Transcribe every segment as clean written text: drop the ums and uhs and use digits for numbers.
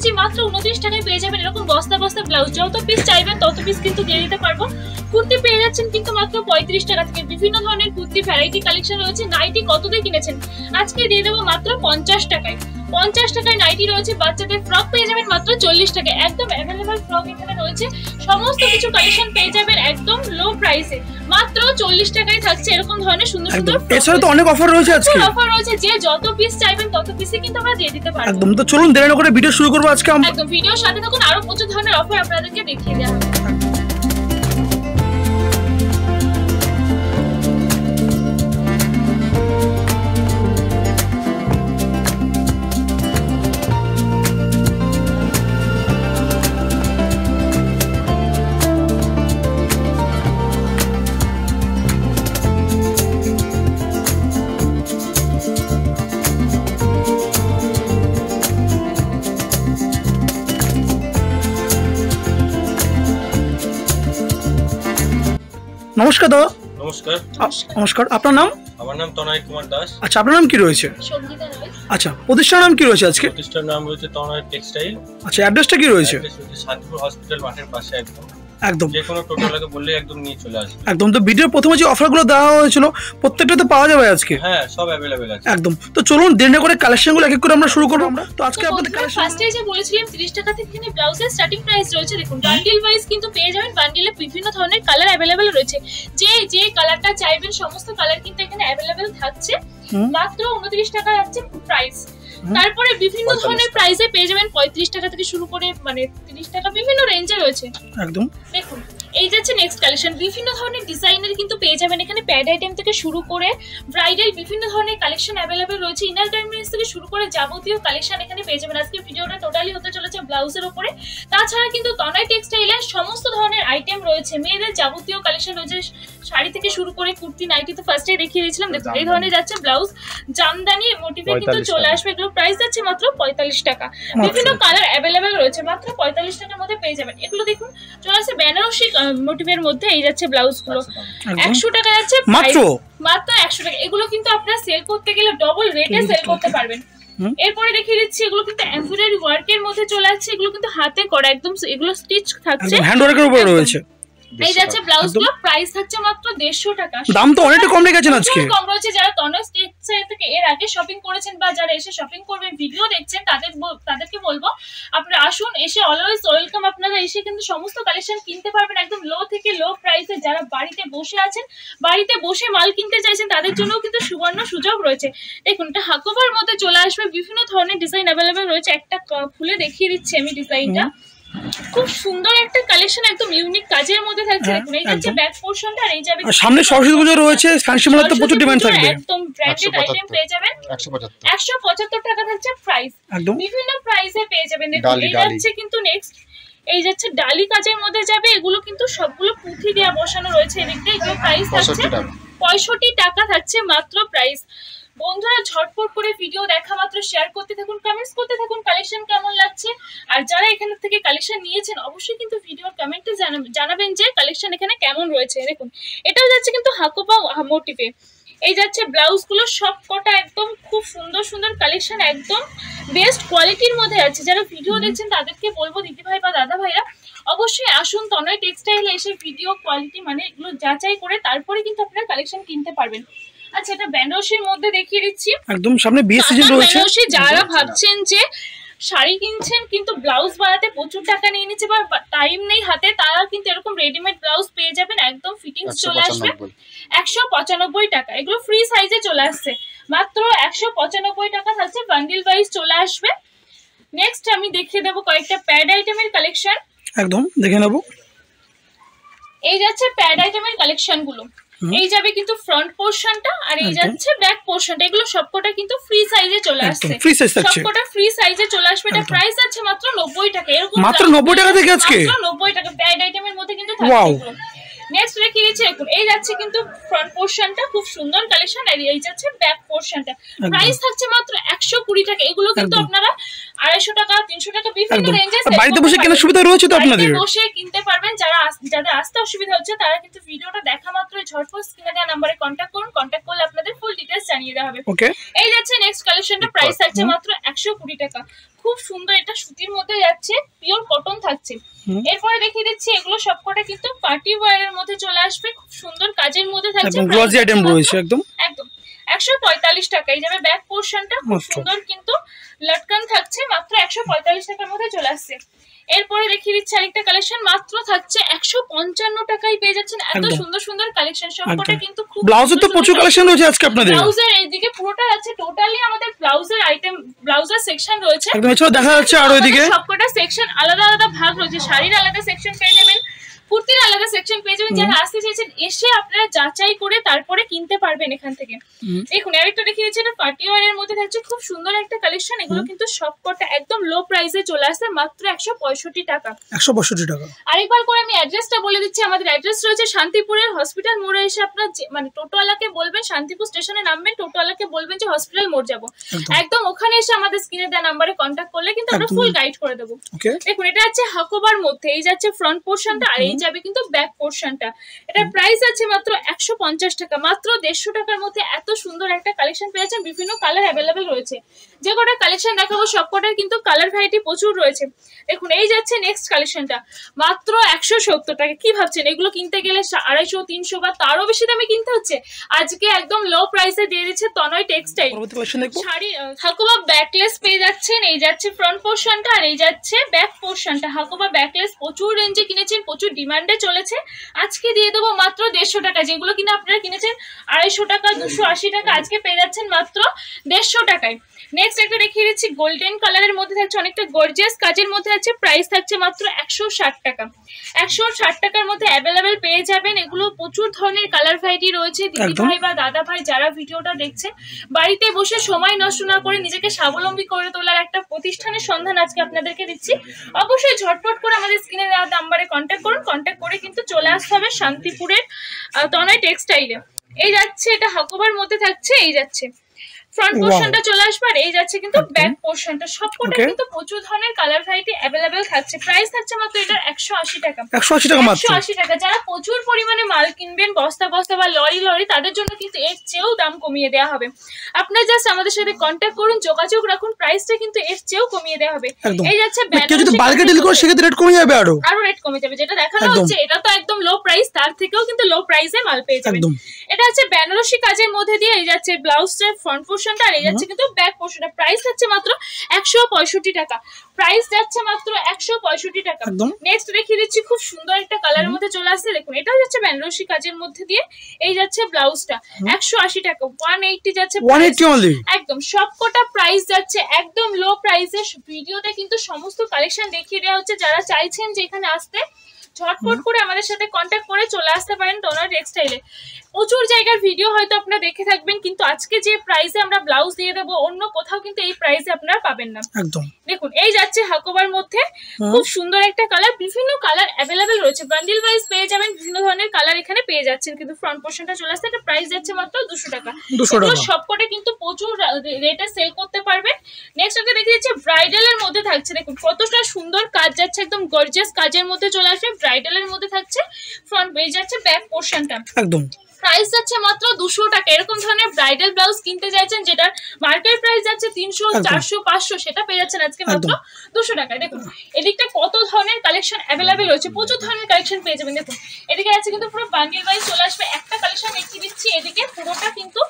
দিচ্ছি মাত্র 29 টাকায় পেয়ে যাবেন এরকম বস্তা বস্তা ব্লাউজ। যত পিস চাইবেন তত পিস কিন্তু দিয়ে দিতে পারবো। কুর্তি পেয়ে যাচ্ছেন কিন্তু মাত্র 35 টাকা থেকে। বিভিন্ন ধরনের কুর্তি ভ্যারাইটি কালেকশন রয়েছে। নাইটি কত দিয়ে কিনেছেন, আজকে দিয়ে দেবো মাত্র 50 টাকায়। 50 টাকায় নাইটি রয়েছে। বাচ্চাদের ফ্রক পেয়ে যাবেন মাত্র 40 টাকায়। একদম অ্যাভেলেবল ফ্রক এখানে রয়েছে। সমস্ত কিছু কালেকশন পেয়ে যাবেন একদম লো প্রাইসে, মাত্র 40 টাকায় থাকছে এরকম ধরনের সুন্দর সুন্দর। এছাড়া তো অনেক অফার রয়েছে আজকে। অফার রয়েছে, যে যত পিস চাইবেন তত পিসই কিন্তু আমরা দিয়ে দিতে পারবো। একদম। তো চলুন দেরি না করে ভিডিও শুরু করব আজকে আমরা। একদম ভিডিওর সাথে থাকুন, আরো প্রচুর ধরনের অফার আপনাদেরকে দেখিয়ে দেওয়া হবে। নমস্কার দাদা। নমস্কার। নমস্কার, আপনার নাম? আমার নাম তনয় কুমার দাস। আচ্ছা, আপনার নাম কি রয়েছে? সঙ্গীতা রয়। আচ্ছা, প্রতিষ্ঠানের নাম কি রয়েছে আজকে? প্রতিষ্ঠানের নাম রয়েছে তনয় টেক্সটাইল। আচ্ছা, অ্যাড্রেসটা কি রয়েছে? শান্তিপুর হসপিটাল মাঠের পাশে একদম। একদম। যে কোনো টোটোওয়ালাকে বললে একদম নিয়ে চলে আসবে। একদম। তো ভিডিওর প্রথমে যে অফারগুলো দেওয়া হয়েছিল প্রত্যেকটা তো পাওয়া যাবে আজকে? হ্যাঁ, সব অ্যাভেলেবেল আছে। একদম। তো চলুন দেরি না করে কালেকশনগুলো এক এক করে আমরা শুরু করব। তো আজকে আপনাদের কালেকশন ফার্স্টে যে বলেছিলাম 30 টাকা থেকে এখানে ব্লাউজের স্টার্টিং প্রাইস রয়েছে। দেখুন বান্ডিল ওয়াইজ কিন্তু পেয়ে যাবেন। বান্ডিলে বিভিন্ন ধরনের কালার অ্যাভেলেবেল রয়েছে। যে কালারটা চাইবেন সমস্ত কালার কিন্তু এখানে অ্যাভেলেবেল থাকছে। মাত্র 29 টাকা যাচ্ছে প্রাইস। তারপরে বিভিন্ন ধরনের প্রাইসে পেয়ে যাবেন 35 টাকা থেকে শুরু করে মানে 30 টাকা বিভিন্ন রেঞ্জে রয়েছে। একদম। দেখুন এই যাচ্ছে নেক্সট কালেকশন। বিভিন্ন ধরনের ডিজাইনের কিন্তু পেয়ে যাবেন এখানে। প্যাড আইটেম থেকে শুরু করে ব্রাইডাল বিভিন্ন ধরনের কালেকশন অ্যাভেলেবেল রয়েছে। ইনার গার্মেন্টস থেকে শুরু করে যাবতীয় কালেকশন এখানে পেয়ে যাবেন। আজকে ভিডিওটা টোটালি হতে চলেছে ব্লাউজের উপরে। তাছাড়া কিন্তু তনয় টেক্সটাইলের সমস্ত ধরনের আইটেম রয়েছে। মেয়েদের যাবতীয় কালেকশন রয়েছে, শাড়ি থেকে শুরু করে কুর্তি নাইটি তো ফার্স্টেই দেখিয়ে দিয়েছিলাম। দেখুন এই ধরনের যাচ্ছে ব্লাউজ, জামদানি মোটিভে কিন্তু চলে আসবে। এগুলো প্রাইস যাচ্ছে মাত্র 45 টাকা। বিভিন্ন কালার অ্যাভেলেবেল রয়েছে, মাত্র 45 টাকার মধ্যে পেয়ে যাবেন। এগুলো দেখুন চলে আসছে বেনারসি মোটিভের মধ্যে। এই যাচ্ছে ব্লাউজ গুলো 100 টাকা যাচ্ছে মাত্র 100 টাকা। এগুলো কিন্তু আপনারা সেল করতে গেলে ডবল রেটে সেল করতে পারবেন। এরপরে দেখিয়ে দিচ্ছি এগুলো কিন্তু এমব্রয়ডারি ওয়ার্কের মধ্যে চলে আসছে। এগুলো কিন্তু হাতে করা একদম, এগুলো স্টিচ থাকছে, হ্যান্ড ওয়ার্কের উপরে রয়েছে। এই যাচ্ছে ব্লাউজ গুলো প্রাইস থাকছে মাত্র 150 টাকা। দাম তো অনেকটা কম রেখেছেন আজকে। কম রয়েছে। যারা তনয় টেক্সটাইল থেকে এর আগে শপিং করেছেন বা যারা এসে শপিং করবেন ভিডিও দেখছেন তাদেরকে বলবো আপনারা আসুন, এসে অলওয়েজ ওয়েলকাম। আপনারা এসে কিন্তু সমস্ত কালেকশন কিনতে পারবেন একদম লো থেকে লো প্রাইসে। যারা বাড়িতে বসে আছেন, বাড়িতে বসে মাল কিনতে চাইছেন তাদের জন্যও কিন্তু সুবর্ণ সুযোগ রয়েছে। দেখুন এটা হাকোবার মধ্যে চলে আসবে। বিভিন্ন ধরনের ডিজাইন অ্যাভেলেবেল রয়েছে। একটা খুলে দেখিয়ে দিচ্ছি আমি ডিজাইনটা। খুব সুন্দর একটা কালেকশন, একদম ইউনিক কাজের মধ্যে থাকছে। দেখুন এই যাচ্ছে ব্যাক পোরশনটা আর এই যাবে সামনে সরস্বতী পুজো রয়েছে। ফ্যান্সি মেলাতে তো প্রচুর ডিমান্ড থাকবে। একদম ব্র্যান্ডেড আইটেম পেয়ে যাবেন। 175 টাকা থাকছে প্রাইস। বিভিন্ন প্রাইসে পেয়ে যাবেন। দেখুন এই যাচ্ছে কিন্তু নেক্সট এই যাচ্ছে ডালি কাজের মধ্যে যাবে। এগুলো কিন্তু সবগুলো পুঁথি দেয়া বসানো রয়েছে। এদিকটা এগুলো প্রাইস থাকছে 65 টাকা থাকছে মাত্র প্রাইস। বন্ধুরা ঝটপট করে ভিডিও দেখা মাত্র শেয়ার করতে থাকুন, কমেন্টস করতে থাকুন কালেকশন কেমন লাগছে। আর যারা এখান থেকে কালেকশন নিয়েছেন অবশ্যই কিন্তু ভিডিওর কমেন্টে জানাবেন যে কালেকশন এখানে কেমন রয়েছে। দেখুন এটাও যাচ্ছে কিন্তু হাকোবা মোটিভে। এই যাচ্ছে ব্লাউজ গুলো সব কটা একদম খুব সুন্দর সুন্দর কালেকশন, একদম বেস্ট কোয়ালিটির মধ্যে আছে। যারা ভিডিও দেখছেন তাদেরকে বলবো দিদি ভাই বা দাদা ভাইরা অবশ্যই আসুন তনয় টেক্সটাইলে এসে ভিডিও কোয়ালিটি মানে এগুলো যাচাই করে তারপরে কিন্তু আপনারা কালেকশন কিনতে পারবেন। আচ্ছা এটা বেনারসির মধ্যে দেখিয়ে দিচ্ছি। একদম সামনে বিয়ে সিজন রয়েছে। বেনারসি যারা ভাবছেন যে শাড়ি কিনছেন কিন্তু ব্লাউজ বানাতে প্রচুর টাকা নিয়ে নিচ্ছে বা টাইম নেই হাতে, তারা কিন্তু এরকম রেডিমেড ব্লাউজ পেয়ে যাবেন। একদম ফিটিংস চলে আসবে 195 টাকা। এগুলো ফ্রি সাইজে চলে আসছে মাত্র 195 টাকা থাকছে। বান্ডিল ওয়াইজ চলে আসবে। নেক্সট আমি দেখিয়ে দেবো কয়েকটা প্যাড আইটেমের কালেকশন। একদম দেখে নেব। এই যাচ্ছে প্যাড আইটেমের কালেকশন গুলো। এই যাবে কিন্তু ফ্রন্ট পোরশনটা আর এই যাচ্ছে ব্যাক পোরশনটা। এগুলো সবকটা কিন্তু ফ্রি সাইজে চলে আসছে। সবকটা ফ্রি সাইজে চলে আসবে। এটা প্রাইস আছে মাত্র 90 টাকা। এরকম মাত্র 90 টাকা থেকে আজকে মাত্র 90 টাকা প্যাড আইটেমের মধ্যে কিন্তু থাকছে। নেক্সট দেখিয়ে দিচ্ছি দেখুন এই যাচ্ছে কিন্তু ফ্রন্ট পোরশনটা খুব সুন্দর কালেকশন আর এই যাচ্ছে ব্যাক পোরশনটা। প্রাইস থাকছে মাত্র 120 টাকা। এগুলো কিন্তু আপনারা 250 টাকা 300 টাকা বিভিন্ন রেঞ্জে বাড়িতে বসে কেনার সুবিধা রয়েছে তো আপনাদের। বাড়িতে বসে কিনতে পারবেন। যাদের আসতে অসুবিধা হচ্ছে তারা কিন্তু ভিডিওটা দেখা মাত্র ঝটপট স্ক্রিনে দেওয়া নম্বরে কন্টাক্ট করুন। কন্টাক্ট করলে আপনাদের ফুল ডিটেইলস জানিয়ে দেওয়া হবে। ওকে। এই যাচ্ছে নেক্সট কালেকশনটা প্রাইস থাকছে মাত্র 120 টাকা। খুব সুন্দর, এটা সুতির মধ্যে যাচ্ছে, পিওর কটন থাকছে। এরপরে দেখিয়ে দিচ্ছি এগুলো সবকটা কিন্তু পার্টি ওয়্যারের মধ্যে চলে আসবে, খুব সুন্দর কাজের মধ্যে থাকছে, একদম গ্লসি আইটেম রয়েছে একদম 145 টাকায় যাবে। ব্যাক পোরশনটা খুব সুন্দর কিন্তু লটকান থাকছে, মাত্র 145 টাকার মধ্যে চলে আসছে। এরপরে দেখিয়ে দিচ্ছি আরেকটা কালেকশন, মাত্র থাকছে 155 টাকায় পেয়ে যাচ্ছেন এত সুন্দর সুন্দর কালেকশন। সবকটা কিন্তু খুব ব্লাউজের তো প্রচুর কালেকশন রয়েছে আজকে আপনাদের। ব্লাউজের এইদিকে পুরোটা আছে, টোটালি আমাদের ব্লাউজের আইটেম, ব্লাউজের সেকশন রয়েছে একদম। এছাড়া দেখা যাচ্ছে আর ওইদিকে সবকটা সেকশন আলাদা আলাদা ভাগ রয়েছে, শাড়ির আলাদা সেকশন পেয়ে যাবেন, কুর্তির আলাদা সেকশন পেয়ে যাবেন। যারা আসতে চাইছেন এসে আপনারা যাচাই করে তারপরে কিনতে পারবেন এখান থেকে। দেখুন আরেকটা দেখিয়ে দিচ্ছি, এটা পার্টি ওয়্যারের মধ্যে থাকছে, খুব সুন্দর একটা কালেকশন। এগুলো কিন্তু সবকটা একদম লো প্রাইসে চলে আসছে, মাত্র 165 টাকা। 165 টাকা। আরেকবার করে আমি অ্যাড্রেসটা বলে দিচ্ছি, আমাদের অ্যাড্রেস রয়েছে শান্তিপুরের হসপিটাল মোড়ে। এসে আপনার মানে টোটোওয়ালাকে বলবেন শান্তিপুর স্টেশনে নামবেন, টোটোওয়ালাকে বলবেন যে হসপিটাল মোড় যাবো, একদম ওখানে এসে আমাদের স্ক্রিনে দেওয়া নাম্বারে কন্ট্যাক্ট করলে কিন্তু আমরা ফুল গাইড করে দেবো। দেখুন এটা হচ্ছে হাকোবার মধ্যে, এই যাচ্ছে ফ্রন্ট পোর্শনটা আর এই যাবে কিন্তু ব্যাক পোর্শনটা। এটার প্রাইস আছে মাত্র 150 টাকা। মাত্র 150 টাকার মধ্যে এত সুন্দর একটা কালেকশন পেয়েছেন, বিভিন্ন কালার অ্যাভেলেবেল রয়েছে। যে কটা কালেকশন দেখাবো সবকটার কিন্তু কালার ভ্যারাইটি প্রচুর রয়েছে। দেখুন এই যাচ্ছে নেক্সট কালেকশনটা, মাত্র 170 টাকা। কি ভাবছেন এগুলো কিনতে গেলে 250, 300 বা তারও বেশি দামে কিনতে হচ্ছে? আজকে একদম লো প্রাইসে দিয়ে দিচ্ছে তনয় টেক্সটাইল। শাড়ি হাকোবা ব্যাকলেস পেয়ে যাচ্ছেন, এই যাচ্ছে ফ্রন্ট পোর্শনটা আর এই যাচ্ছে ব্যাক পোর্শনটা। হাকোবা ব্যাকলেস প্রচুর রেঞ্জে কিনেছেন, প্রচুর ডিমান্ডে চলেছে, আজকে দিয়ে দেবো মাত্র 150 টাকা। যেগুলো কিনা আপনারা কিনেছেন 250 টাকা, 280 টাকা, আজকে পেয়ে যাচ্ছেন মাত্র 150 টাকায়। নেক্সট একটা দেখিয়ে দিচ্ছি, গোল্ডেন কালারের মধ্যে থাকছে, অনেকটা গর্জিয়াস কাজের মধ্যে আছে, প্রাইস থাকছে মাত্র 160 টাকা। 160 টাকার মধ্যে অ্যাভেলেবেল পেয়ে যাবেন। এগুলো প্রচুর ধরনের কালার ভ্যারাইটি রয়েছে। দিদি ভাই বা দাদা ভাই যারা ভিডিওটা দেখছেন, বাড়িতে বসে সময় নষ্ট না করে নিজেকে স্বাবলম্বী করে তোলার একটা প্রতিষ্ঠানের সন্ধান আজকে আপনাদেরকে দিচ্ছি। অবশ্যই ঝটপট করে আমাদের স্ক্রিনে দেওয়া নাম্বারে কন্ট্যাক্ট করুন, কন্ট্যাক্ট করে কিন্তু চলে আসতে হবে শান্তিপুরের তনয় টেক্সটাইলে। এই যাচ্ছে এটা হাকোবার মধ্যে থাকছে, এই যাচ্ছে ফ্রন্ট পোর্শনটা চলে আসবে আর এই যাচ্ছে কিন্তু ব্যাক পোর্শনটা। সবকটা কিন্তু প্রচুর ধরনের কালার ভ্যারাইটি অ্যাভেলেবেল থাকছে। প্রাইস থাকছে মাত্র এটার 180 টাকা। 180 টাকা মাত্র। 180 টাকা। যারা প্রচুর পরিমাণে মাল কিনবেন, বস্তা বস্তা বা লরি লরি, তাদের জন্য কিন্তু এর চেয়েও দাম কমিয়ে দেওয়া হবে। আপনারা জাস্ট আমাদের সাথে কন্ট্যাক্ট করুন, যোগাযোগ রাখুন, প্রাইসটা কিন্তু এর চেয়েও কমিয়ে দেওয়া হবে। এই যাচ্ছে কেউ যদি বাল্কে ডিল করে সেক্ষেত্রে রেট কমে যাবে, আরো রেট কমে যাবে। যেটা দেখানো হচ্ছে এটা তো একদম লো প্রাইস, তার থেকেও কিন্তু লো প্রাইসে মাল পেয়ে যাবেন। এটা হচ্ছে বেনারসি কাজের মধ্যে দিয়ে, এই যাচ্ছে ব্লাউজটা ফ্রন্ট পোর্শনটা আর এই যাচ্ছে কিন্তু ব্যাক পোর্শনটা। প্রাইস যাচ্ছে মাত্র 165 টাকা। প্রাইস যাচ্ছে মাত্র 165 টাকা। নেক্সট দেখিয়ে দিচ্ছি, খুব সুন্দর একটা কালারের মধ্যে চলে আসছে। দেখুন এটা যাচ্ছে বেনারসি কাজের মধ্যে দিয়ে, এই যাচ্ছে ব্লাউজটা 180 টাকা। 180 যাচ্ছে, 180 একদম সবকটা প্রাইস যাচ্ছে একদম লো প্রাইসে। ভিডিওতে কিন্তু সমস্ত কালেকশন দেখিয়ে দেওয়া হচ্ছে। যারা চাইছেন যে এখানে আসতে, ঝটপট করে আমাদের সাথে কন্ট্যাক্ট করে চলে আসতে পারেন তনয় টেক্সটাইলে। প্রচুর জায়গার ভিডিও হয়তো আপনারা দেখে থাকবেন, কিন্তু আজকে যে প্রাইসে আমরা ব্লাউজ দিয়ে দেবো অন্য কোথাও কিন্তু এই প্রাইসে আপনারা পাবেন না। একদম দেখুন এই যাচ্ছে হাকোবার মধ্যে, খুব সুন্দর একটা কালার, বিভিন্ন কালার অ্যাভেলেবেল রয়েছে, বান্ডিল ওয়াইজ পেয়ে যাবেন, বিভিন্ন ধরনের কালার এখানে পেয়ে যাচ্ছেন। কিন্তু ফ্রন্ট পোর্শনটা চলে আসছে, এটা প্রাইস যাচ্ছে মাত্র 200 টাকা। সবকটা কিন্তু প্রচুর রেটে সেল করতে পারবেন। নেক্সট একটা দেখে দিচ্ছি, ব্রাইডালের মধ্যে থাকছে। দেখুন কতটা সুন্দর কাজ যাচ্ছে, একদম গর্জিয়াস কাজের মধ্যে চলে আসবে, ব্রাইডালের মধ্যে থাকছে। ফ্রন্ট পেয়ে যাচ্ছে ব্যাক পোর্শনটা, একদম প্রাইস যাচ্ছে মাত্র 200 টাকা। এরকম ধরনের ব্রাইডাল ব্লাউজ কিনতে চাইছেন যেটা মার্কেট প্রাইস যাচ্ছে 300, 400, 500, সেটা পেয়ে যাচ্ছেন আজকে মাত্র 200 টাকায়। দেখুন এদিকটা কত ধরনের কালেকশন অ্যাভেলেবেল রয়েছে, প্রচুর ধরনের কালেকশন পেয়ে যাবেন। দেখুন এদিকে আছে কিন্তু পুরো বান্ডিল ওয়াইজ চলে আসবে। একটা কালেকশন দেখিয়ে দিচ্ছি, এদিকে পুরোটা কিন্তু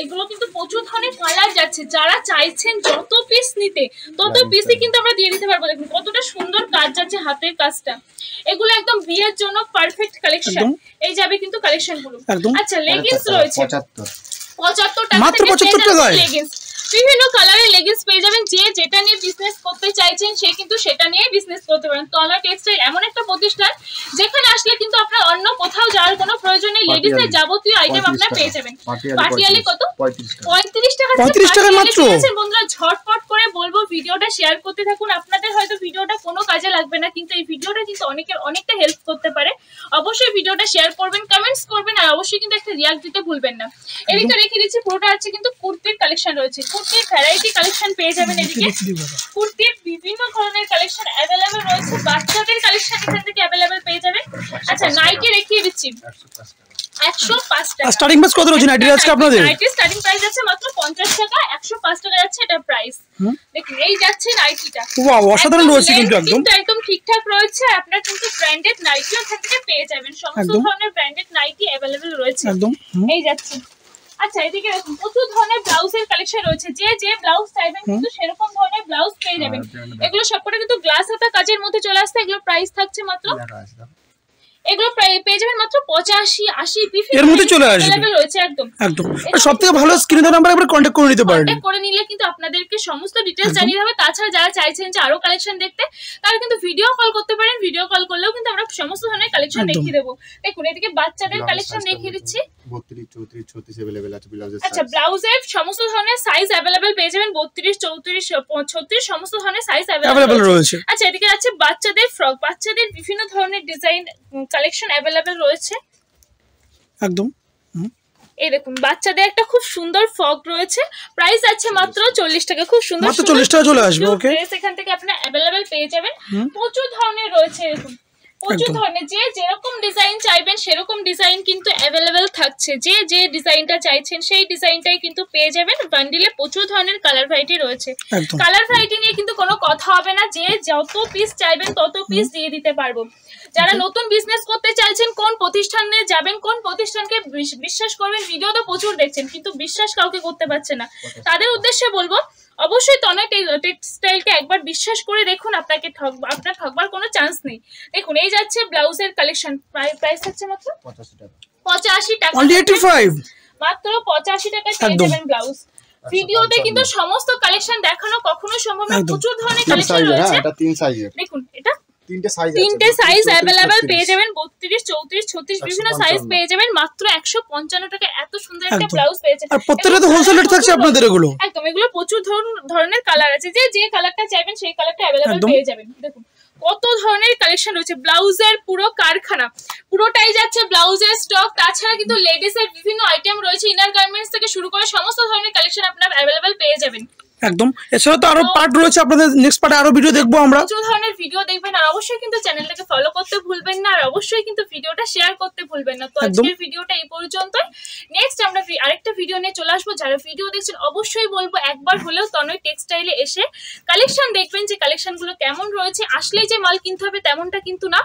এগুলো কিন্তু প্রচুর ধরনের কালার যাচ্ছে। যারা চাইছেন যত পিস নিতে তত পিসই কিন্তু আমরা দিয়ে দিতে পারবো। দেখুন কতটা সুন্দর কাজ যাচ্ছে, হাতের কাজটা। এগুলো একদম বিয়ের জন্য পারফেক্ট কালেকশন। এই যাবে কিন্তু কালেকশন গুলো। আচ্ছা লেগিংস রয়েছে 75 টাকা, মাত্র 75 টাকায় লেগিংস। বিভিন্ন কালারের লেগিংস পেয়ে যাবেন। যে যেটা নিয়ে বিজনেস করতে চাইছেন সে কিন্তু সেটা নিয়ে বিজনেস করতে পারেন। তনয় টেক্সটাইল এমন একটা প্রতিষ্ঠান যেখানে আসলে কিন্তু আপনার অন্য কোথাও যাওয়ার কোনো প্রয়োজন নেই। লেডিসের যাবতীয় আইটেম আপনারা পেয়ে যাবেন। পাটিয়ালি কত? 35 টাকা। 35 টাকা মাত্র। বন্ধুরা ঝটপট করে বলবো ভিডিওটা শেয়ার করতে থাকুন। আপনাদের হয়তো ভিডিওটা কোনো কাজে লাগবে না, কিন্তু এই ভিডিওটা কিন্তু অনেকটা হেল্প করতে পারে। অবশ্যই ভিডিওটা শেয়ার করবেন, কমেন্টস করবেন আর অবশ্যই কিন্তু একটা রিয়াক্ট দিতে ভুলবেন না। এদিকে রেখে দিচ্ছি, পুরোটা আছে কিন্তু কুর্তির কালেকশন রয়েছে। কুর্তির ভ্যারাইটি কালেকশন পেয়ে যাবেন। এদিকে কুর্তির বিভিন্ন ধরনের কালেকশন অ্যাভেলেবেল রয়েছে, বাচ্চাদের কালেকশন এখান থেকে অ্যাভেলেবেল পেয়ে যাবেন। আচ্ছা নাইটি রেখে দিচ্ছি, 105 টাকা। স্টার্টিং প্রাইস কত রয়েছে নাইটির আজকে আপনাদের? নাইটির স্টার্টিং প্রাইস আছে মাত্র 50 টাকা, 105 টাকা যাচ্ছে এটা প্রাইস। দেখুন এই যাচ্ছে নাইটিটা, ওয়াও অসাধারণ রয়েছে কিন্তু একদম ঠিকঠাক রয়েছে। আপনারা কিন্তু ব্র্যান্ডেড নাইটিও এখান থেকে পেয়ে যাবেন, সমস্ত ধরনের ব্র্যান্ডেড নাইটি अवेलेबल রয়েছে একদম। এই যাচ্ছে। আচ্ছা এদিকে দেখুন প্রচুর ধরনের ব্লাউজের কালেকশন রয়েছে, যে ব্লাউজ চাইবেন কিন্তু সেরকম ধরনের ব্লাউজ পেয়ে যাবেন। এগুলো সবকটা কিন্তু গ্লাস হাতা কাজের মধ্যে চলে আসছে। এগুলো প্রাইস থাকছে মাত্র, এগুলো পেয়ে যাবেন মাত্র 85, 80 এর মধ্যে চলে আসবে রয়েছে একদম একদম। সবথেকে ভালো স্ক্রিনে নাম্বার একবার কন্টাক্ট করে নিতে পারেন, কন্টাক্ট করে নিলে কিন্তু আপনাদেরকে সমস্ত ডিটেইলস জানিয়ে দেবে। তাছাড়া যারা চাইছেন যে আরো কালেকশন দেখতে তারা কিন্তু ভিডিও কল করতে পারেন, ভিডিও কল করলেও কিন্তু আমরা সমস্ত ধরনের কালেকশন দেখিয়ে দেব। দেখুন এদিকে বাচ্চাদের কালেকশন দেখিয়ে দিচ্ছি, 32, 34, 36 अवेलेबल আছে ব্লাউজের। আচ্ছা ব্লাউজের সমস্ত ধরনের সাইজ अवेलेबल পেয়ে যাবেন, 32, 34, 36 সমস্ত ধরনের সাইজ अवेलेबल রয়েছে। আচ্ছা এদিকে আছে বাচ্চাদের ফ্রক, বাচ্চাদের বিভিন্ন ধরনের ডিজাইন কালেকশন अवेलेबल রয়েছে একদম। এই দেখুন বাচ্চাদের একটা খুব সুন্দর ফ্রক রয়েছে, প্রাইস আছে মাত্র 40 টাকা। খুব সুন্দর মাত্র 40 টাকা চলে আসবে। ওকে ড্রেস এখান থেকে আপনারা अवेलेबल পেয়ে যাবেন, প্রচুর ধরনের রয়েছে এরকম, প্রচুর ধরনের যে যেরকম ডিজাইন চাইবেন সেরকম ডিজাইন কিন্তু अवेलेबल থাকছে। যে ডিজাইনটা চাইছেন সেই ডিজাইনটাই কিন্তু পেয়ে যাবেন। বান্ডিলে প্রচুর ধরনের কালার ভ্যারাইটি রয়েছে, কালার ভ্যারাইটি নিয়ে কিন্তু কোনো কথা হবে না, যে যত পিস চাইবেন তত পিস দিয়ে দিতে পারবো। যারা নতুন বিজনেস করতে চাইছেন, কোন প্রতিষ্ঠানে যাবেন, কোন প্রতিষ্ঠানকে বিশ্বাস করবেন, ভিডিও তো প্রচুর দেখছেন কিন্তু বিশ্বাস কাউকে করতে পারছে না, তাদের উদ্দেশ্যে বলবো অবশ্যই তনয় টেক্সটাইলকে একবার বিশ্বাস করে দেখুন, আপনার ঠকবার কোনো চান্স নেই। দেখুন এই যাচ্ছে ব্লাউজের কালেকশন, প্রাইস হচ্ছে মাত্র 85 টাকা, মাত্র 85 টাকায় পেয়ে যাবেন ব্লাউজ। ভিডিওতে কিন্তু সমস্ত কালেকশন দেখানো কখনো সম্ভব না, প্রচুর ধরনের কালেকশন রয়েছে। এটা 3 সাইজের, দেখুন এটা তিনটে সাইজ अवेलेबल পেয়ে যাবেন, 32, 34, 36 বিভিন্ন সাইজ পেয়ে যাবেন মাত্র 155 টাকা। এত সুন্দর একটা ব্লাউজ পেয়েছেন, আর প্রত্যেকটা তো হোলসেল রেট থাকছে আপনাদের এগুলো একদম। এগুলো প্রচুর ধরনের কালার আছে, যে কালারটা চাইবেন সেই কালারটা अवेलेबल পেয়ে যাবেন। দেখুন কত ধরনের কালেকশন রয়েছে, ব্লাউজের পুরো কারখানা, পুরোটাই যাচ্ছে ব্লাউজের স্টক। তাছাড়া কিন্তু লেডিস এর বিভিন্ন আইটেম রয়েছে, ইনার গার্মেন্টস থেকে শুরু করে সমস্ত ধরনের কালেকশন আপনারা अवेलेबल পেয়ে যাবেন একদম। এছাড়া তো আরো পার্ট রয়েছে আপনাদের, নেক্সট পার্টে আরো ভিডিও দেখবো আমরা, প্রচুর ধরনের ভিডিও দেখবেন। আর অবশ্যই কিন্তু চ্যানেলটাকে ফলো করতে ভুলবেন না, আর অবশ্যই কিন্তু ভিডিওটা শেয়ার করতে ভুলবেন না। তো আজকের ভিডিওটা এই পর্যন্তই, নেক্সট আমরা আরেকটা ভিডিও নিয়ে চলে আসবো। যারা ভিডিও দেখছেন অবশ্যই বলবো একবার হলেও তনয় টেক্সটাইলে এসে কালেকশন দেখবেন, যে কালেকশনগুলো কেমন রয়েছে। আসলেই যে মাল কিনতে হবে তেমনটা কিন্তু না,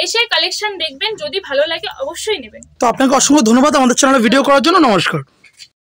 এসে কালেকশন দেখবেন, যদি ভালো লাগে অবশ্যই নেবেন। তো আপনাকে অসংখ্য ধন্যবাদ আমাদের চ্যানেলে ভিডিও করার জন্য। নমস্কার।